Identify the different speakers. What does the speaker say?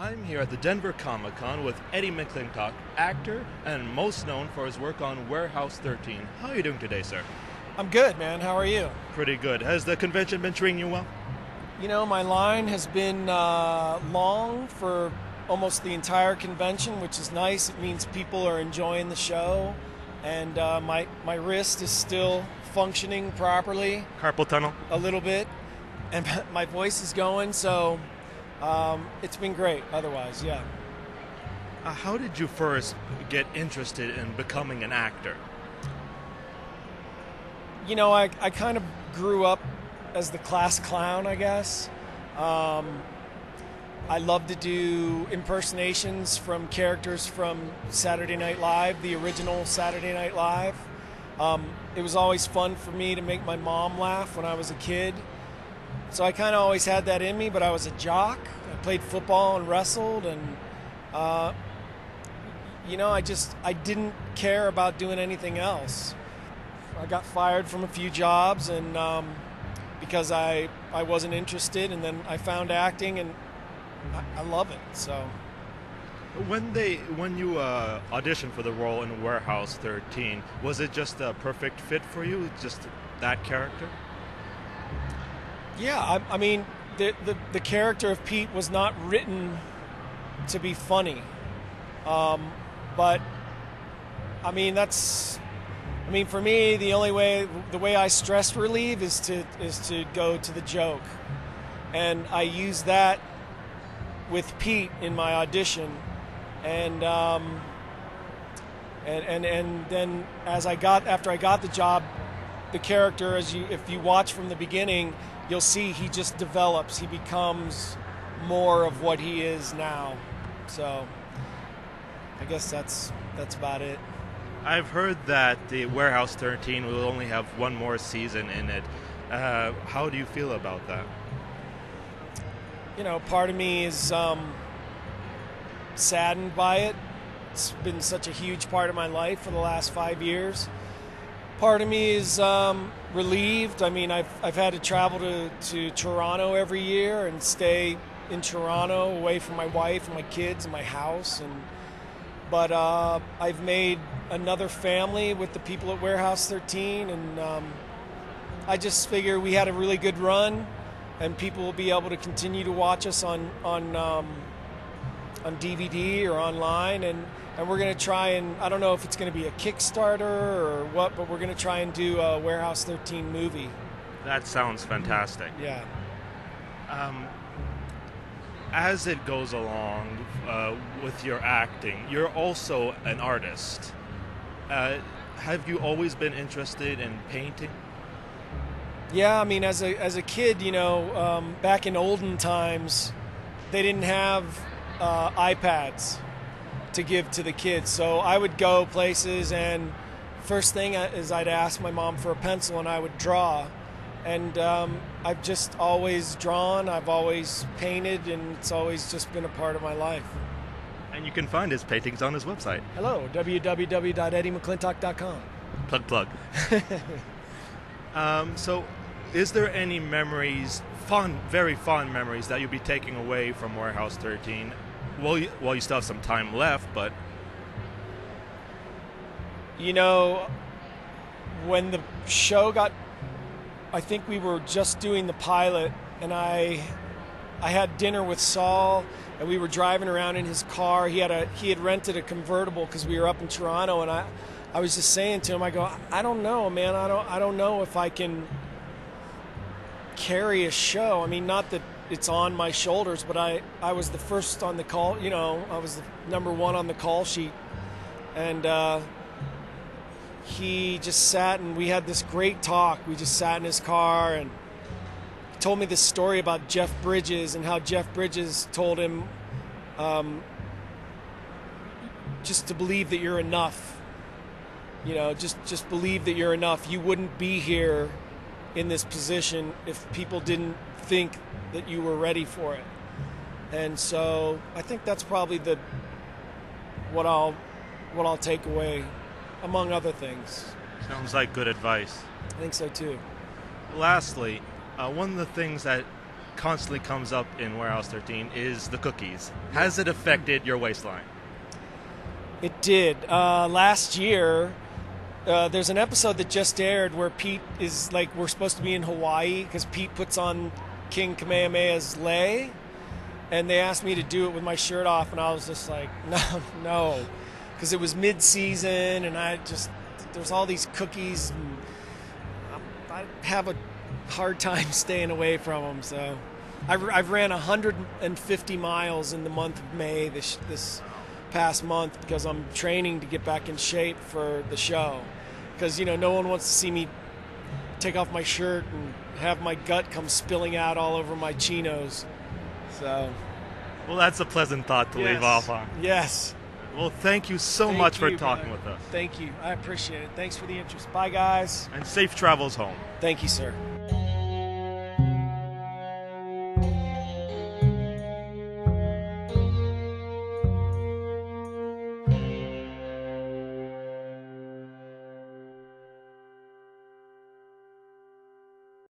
Speaker 1: I'm here at the Denver Comic Con with Eddie McClintock, actor and most known for his work on Warehouse 13. How are you doing today, sir?
Speaker 2: I'm good, man. How are you?
Speaker 1: Pretty good. Has the convention been treating you well?
Speaker 2: You know, my line has been long for almost the entire convention, which is nice. It means people are enjoying the show, and my wrist is still functioning properly.
Speaker 1: Carpal tunnel?
Speaker 2: A little bit, and my voice is going, so it's been great otherwise, yeah.
Speaker 1: How did you first get interested in becoming an actor?
Speaker 2: You know, I kind of grew up as the class clown, I guess. I love to do impersonations from characters from Saturday Night Live, the original Saturday Night Live. It was always fun for me to make my mom laugh when I was a kid. So I kind of always had that in me, but I was a jock. I played football and wrestled, and you know, I didn't care about doing anything else. I got fired from a few jobs, and because I wasn't interested, and then I found acting, and I love it. So
Speaker 1: when you auditioned for the role in Warehouse 13, was it just a perfect fit for you, just that character?
Speaker 2: Yeah, I mean, the character of Pete was not written to be funny, but I mean for me, the way I stress relieve is to go to the joke, and I use that with Pete in my audition, and then after I got the job, the character, if you watch from the beginning, you'll see he just develops. He becomes more of what he is now. So I guess that's about it.
Speaker 1: I've heard that the Warehouse 13 will only have one more season in it. How do you feel about that?
Speaker 2: You know, part of me is saddened by it. It's been such a huge part of my life for the last 5 years. Part of me is relieved. I mean, I've had to travel to Toronto every year and stay in Toronto away from my wife and my kids and my house. But I've made another family with the people at Warehouse 13, and I just figure we had a really good run, and people will be able to continue to watch us on DVD or online, and we're going to try, and I don't know if it's going to be a Kickstarter or what, but we're going to try and do a Warehouse 13 movie.
Speaker 1: That sounds fantastic.
Speaker 2: Yeah.
Speaker 1: As it goes along with your acting, you're also an artist. Have you always been interested in painting?
Speaker 2: Yeah, I mean, as a kid, you know, back in olden times, they didn't have iPads to give to the kids. So I would go places, and first thing is I'd ask my mom for a pencil, and I would draw. And I've just always drawn, I've always painted, and it's always just been a part of my life.
Speaker 1: And you can find his paintings on his website.
Speaker 2: Hello, www.eddiemcclintock.com.
Speaker 1: Plug. So is there any memories, very fond memories, that you'll be taking away from Warehouse 13? Well, you still have some time left, but...
Speaker 2: You know, when the show I think we were just doing the pilot, and I had dinner with Saul, and we were driving around in his car. He had rented a convertible because we were up in Toronto, and I was just saying to him, I go, I don't know, man. I don't know if I can carry a show. I mean, not that it's on my shoulders, but I was the first on the call. You know, I was the number one on the call sheet, and he just sat, and we had this great talk. We just sat in his car, and he told me this story about Jeff Bridges and how Jeff Bridges told him just to believe that you're enough. You know, just believe that you're enough. You wouldn't be here in this position if people didn't think that you were ready for it. And so I think that's probably what I'll take away, among other things.
Speaker 1: Sounds like good advice.
Speaker 2: I think so too.
Speaker 1: Lastly, one of the things that constantly comes up in Warehouse 13 is the cookies. Has it affected your waistline?
Speaker 2: It did. Last year, there's an episode that just aired where Pete is like, we're supposed to be in Hawaii because Pete puts on King Kamehameha's lei, and they asked me to do it with my shirt off, and I was just like, no, because it was mid-season, and there's all these cookies, and I have a hard time staying away from them. So I've ran 150 miles in the month of May this past month because I'm training to get back in shape for the show, because no one wants to see me take off my shirt and have my gut come spilling out all over my chinos. So,
Speaker 1: well, that's a pleasant thought to leave off on.
Speaker 2: Yes.
Speaker 1: Well, thank you so much for talking with us.
Speaker 2: Thank you. I appreciate it. Thanks for the interest. Bye, guys.
Speaker 1: And safe travels home.
Speaker 2: Thank you, sir.